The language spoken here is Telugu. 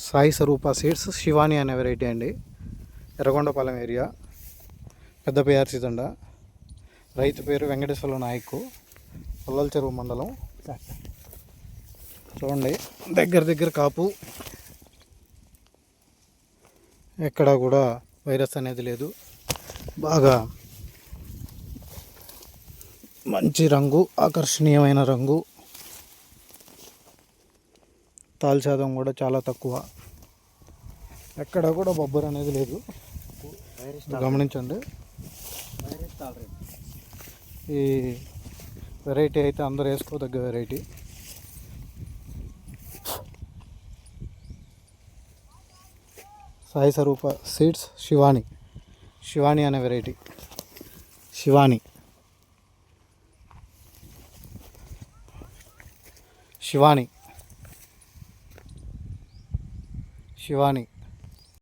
సాయి స్వరూప సీడ్స్ శివాని అనే వెరైటీ అండి. ఎర్రగొండపాలెం ఏరియా, పెద్ద పిఆర్సి దండ. రైతు పేరు వెంకటేశ్వర నాయక్, పుల్లల చెరువు మండలం. చూడండి, దగ్గర కాపు, ఎక్కడా కూడా వైరస్ అనేది లేదు. బాగా మంచి రంగు, ఆకర్షణీయమైన రంగు. తాల్ శాతం కూడా చాలా తక్కువ, ఎక్కడ కూడా బొబ్బర్ అనేది లేదు. గమనించండి, ఈ వెరైటీ అయితే అందరూ వేసుకోదగ్గ వెరైటీ. సాయి స్వరూప సీడ్స్ శివాని అనే వెరైటీ. శివాని